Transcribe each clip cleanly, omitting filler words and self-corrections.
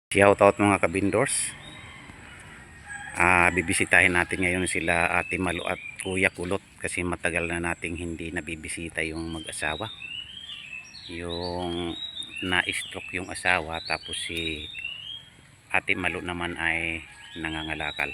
Shout out mga kabindors. Bibisitahin natin ngayon sila Ate Malu at Kuya Kulot kasi matagal na nating hindi nabibisita yung mag-asawa. Yung na-stroke yung asawa, tapos si Ate Malu naman ay nangangalakal.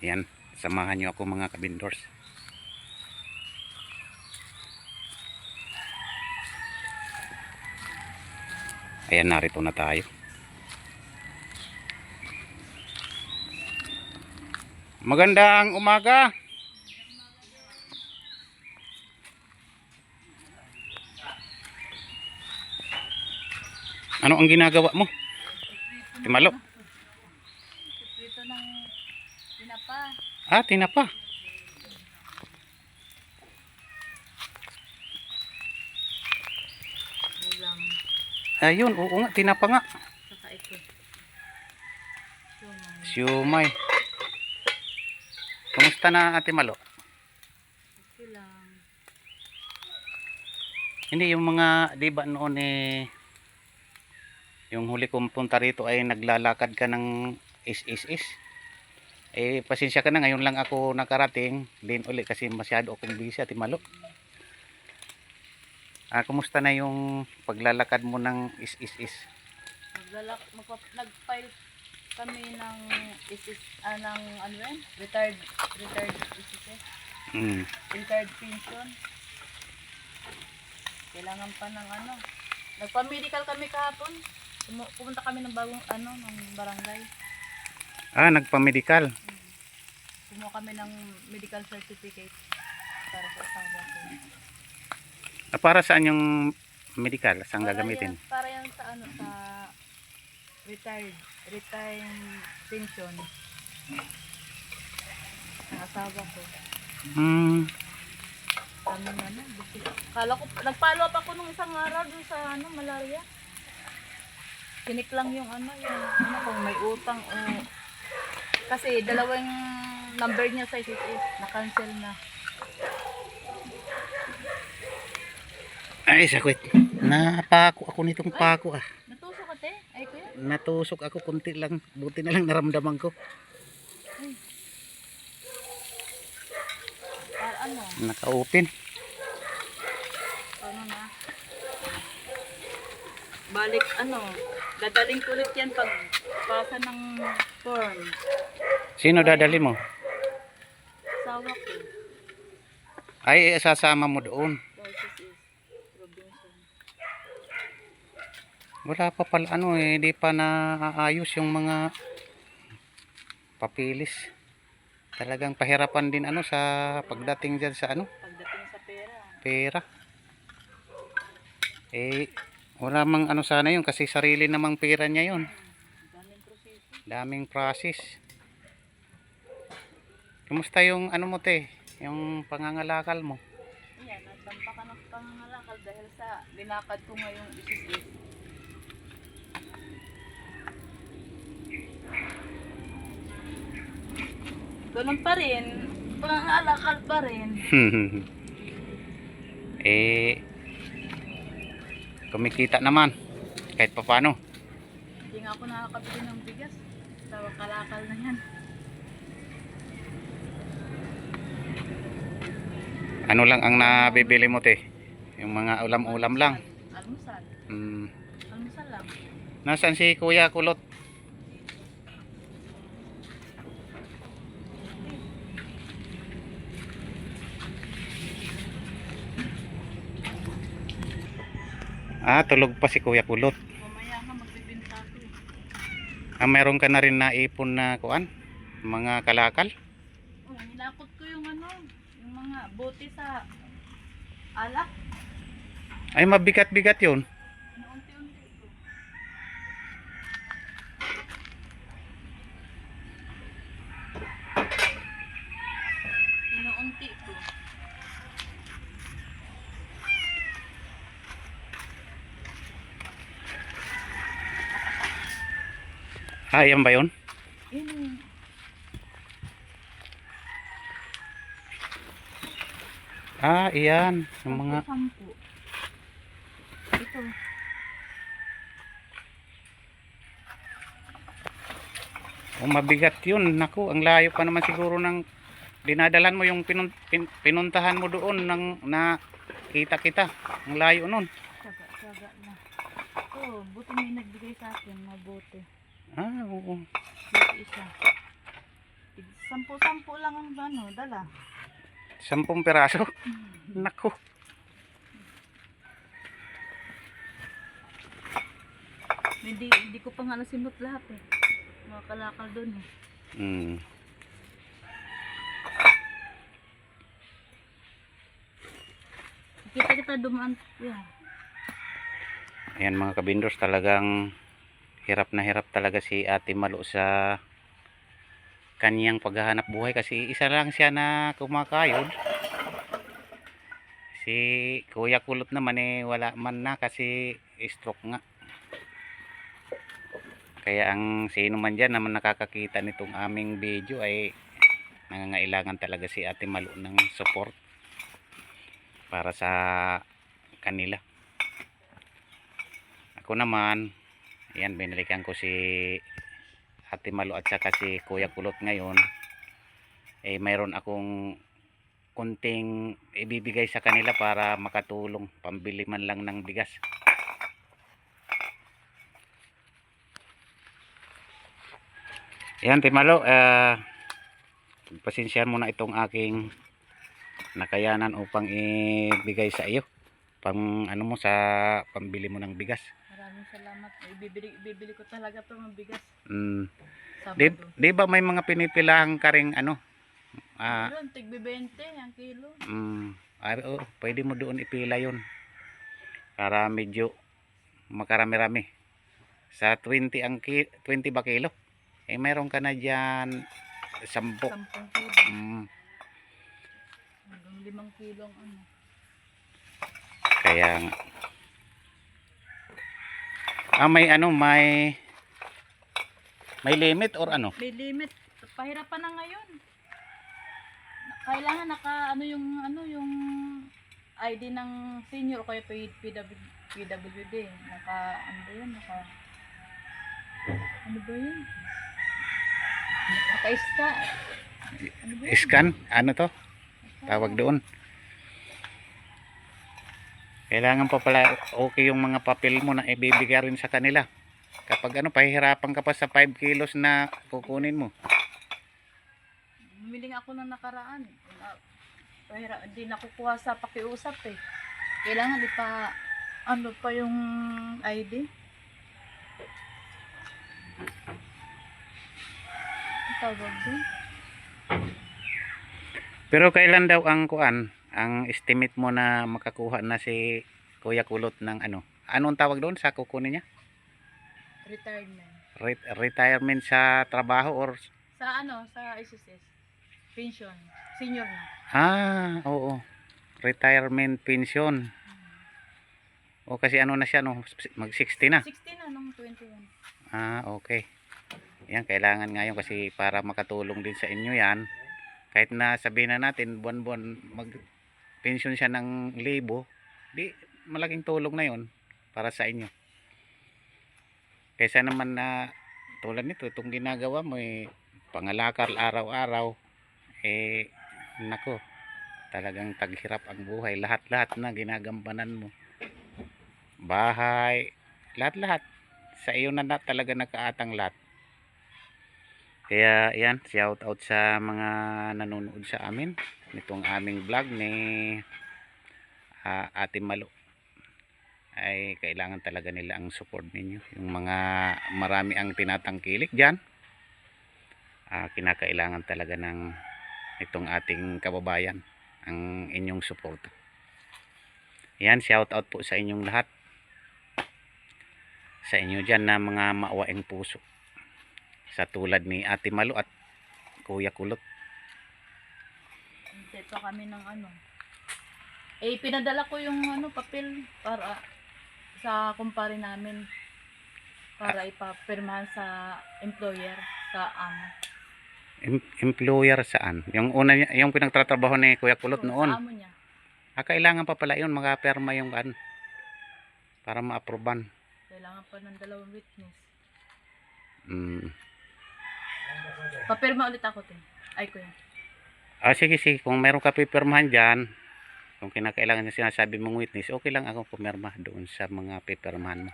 Yan, samahan nyo ako mga kabindors. Ayan, narito na tayo. Magandang umaga. Ano ang ginagawa mo? Timalo. Prito ng tinapa. Tinapa. Ulam. Ayun, oo nga, tinapa nga. Saka ito. Siumay. Kumusta na Ate Malo? Okay lang. Hindi, yung mga, di ba noon yung huli kong punta rito ay naglalakad ka ng is. Pasensya ka na, ngayon lang ako nakarating din uli kasi masyado akong busy Ate Malo. Kumusta na yung paglalakad mo ng is? Nag-file kami ng ng ano yan? Retired SSS. Retired pension. Kailangan pa ng ano. Nagpa-medical kami kahapon. Pumunta kami ng bagong ng barangay. Nagpa-medical. Kumuha kami ng medical certificate para sa asawa ko. Para saan yung medical? Saan gagamitin? Para yan sa sa retired pension ng asawa ko. Kala ko, nag-follow up ako nung isang araw dun sa malaria. Kinik lang yung kung may utang o kasi dalawang number niya sa SSS na-cancel na. Ay, sakit. Napako ako nitong pako Natusok ka te? Ay kuya? Natusok ako kunti lang. Buti na lang naramdaman ko. Ano? Naka-open. Ano na? Balik dadaling ko ulit yan pag pasa ng form. Sino dadali mo? Asawa ko. Ay, sasama mo doon. Wala pa pala hindi pa naayos yung mga papilis. Talagang pahirapan din sa pagdating dyan sa Pagdating sa pera. Wala mang sana yun kasi sarili namang pera niya yun. Daming process. Kumusta yung mo te? Yung pangangalakal mo? Ayan, nagtampa ka ng pangangalakal dahil sa linakad ko ngayong isis. Ganun pa rin, pangangalakal pa rin. Kumikita naman kahit paano. Hindi nga ako nakakabili ng bigas. Tawa kalakal na yan. Ano lang ang nabibili mo te? Yung mga ulam-ulam lang. Almusal. Almusal lang. Nasaan si Kuya Kulot? Tulog pa si Kuya Kulot. Mamaya nga magbibinta ko. Meron ka na rin naipon na kuan? Mga kalakal? Nilakot ko yung yung mga bote sa alak. Ay, mabigat-bigat yun. Unti-unti ko. Inuunti ko. Yan ba yun? Yun. Iyan. Yung mga... Sampu. Ito. O mabigat yun. Naku, ang layo pa naman siguro ng dinadalan mo yung pinuntahan mo doon ng na kita kita. Ang layo nun. Tsaga na. Oh, buti may nagbigay sa akin. Mabuti. Ah, oo. Buti isa. 10 lang ang ano, dala. 10 piraso. Naku. Hindi ko pa nga nasimot lahat eh. Mga kalakal doon eh. Hmm. Kita dumaan. Yeah. Ayan mga kabindors, talagang hirap na hirap talaga si Ate Malu sa kaniyang paghahanap buhay kasi isa lang siya na kumakayod. Si Kuya Kulot naman eh wala man na kasi stroke nga. Kaya ang sino man dyan naman nakakakita nitong aming video ay nangangailangan talaga si Ate Malu ng support para sa kanila. Ako naman, ayan, binalikan ko si Ate Malu at saka si Kuya Kulot ngayon. Eh mayroon akong kunting ibibigay sa kanila para makatulong, pambili man lang ng bigas. Ayan, Ate Malu, pasensyahan mo na itong aking nakayanan upang ibigay sa iyo. Pang ano mo sa pambili mo ng bigas. Maraming salamat. Bibili ko talaga to ng bigas. Di, Sabado. di ba may mga pinipilahan ka ring ano? Doon, tigbi 20 ang kilo. Oh, pwede mo doon ipila yun. Para medyo makarami-rami. Sa 20 20 ba kilo? Eh mayroon ka na diyan 10. 10 kilo. Hanggang 5 kilo ang ano. Kaya may ano, may limit or ano? May limit. Pahirapan na ngayon. Kailangan yung ID ng senior o kaya PWD. Ano ba yun? Naka-ista. Ano ba yun? Scan? Ano to? Tawag doon. Kailangan pa pala okay yung mga papel mo na ibibigay rin sa kanila. Kapag ano, pahihirapan ka pa sa 5 kilos na kukunin mo. Bumili nga ako ng nakaraan. Hindi nakukuha sa pakiusap eh. Kailangan ano pa yung ID. Ang tawag doon. Pero kailan daw ang estimate mo na makakuha na si Kuya Kulot ng ano? Anong tawag doon sa kukunin niya? Retirement. Retirement sa trabaho or Sa SSS. Pension. Senior na. Oo. Retirement pension. O kasi ano na siya, no? Mag 60 na. 60 na nung 21. Okay. Yan, kailangan ngayon kasi para makatulong din sa inyo yan. Kahit na sabihin na natin buwan-buwan mag-pension siya ng 1,000, di malaking tulong na yon para sa inyo. Kaysa naman na tulad nito, itong ginagawa mo pangalakal araw-araw, nako, talagang taghirap ang buhay. Lahat-lahat na ginagampanan mo. Bahay, lahat-lahat. Sa iyo na talaga nakaatang lahat. Kaya yan, shout out sa mga nanonood sa amin nitong aming vlog ni Ate Malu. Ay kailangan talaga nila ang support ninyo. Yung mga marami ang tinatangkilik dyan, kinakailangan talaga ng itong ating kababayan ang inyong support. Yan, shout out po sa inyong lahat. Sa inyo dyan na mga maawaing puso. Sa tulad ni Ate Malu at Kuya Kulot. Hintay pa kami ng ano. Pinadala ko yung papel para sa kumpare namin para ipapirmahan sa employer, sa amo. Employer saan? Yung una niya, yung pinagtatrabaho ni Kuya Kulot noon. Sa amo niya. Kailangan pa pala yun, makapirma yung para ma-approvean. Kailangan pa ng 2 witness. Papirma ulit ako, te. Ay, kuya. Sige, sige. Kung meron ka pipirmahan dyan, kung kinakailangan na sinasabi mong witness, okay lang ako pumirma doon sa mga pipirmahan mo.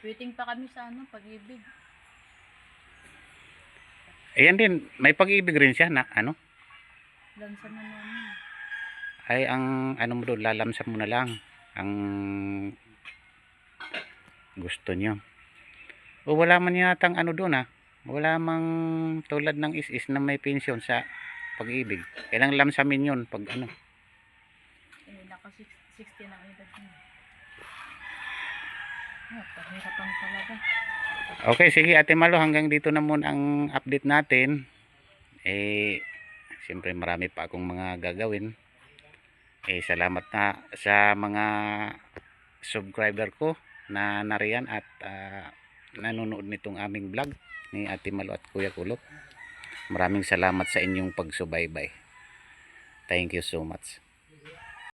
Waiting pa kami sa ano, Pag-ibig. Ayan din, may pag-ibig rin siya na ano, Lansa na namin. ay ang ano mo doon, lalamsan mo na lang ang gusto nyo. O wala man yatang ano doon wala mang tulad ng is na may pensyon sa pag-ibig. Kailang lamsamin yun pag ano. Naka 60 ng edad niya. Pahirapan talaga. Okay, sige Ate Malo, hanggang dito na muna ang update natin. Siyempre marami pa akong mga gagawin. Salamat na sa mga subscriber ko na nariyan at nanonood nitong aming vlog ni Ate Malo at Kuya Kulot. Maraming salamat sa inyong pagsubaybay. Thank you so much.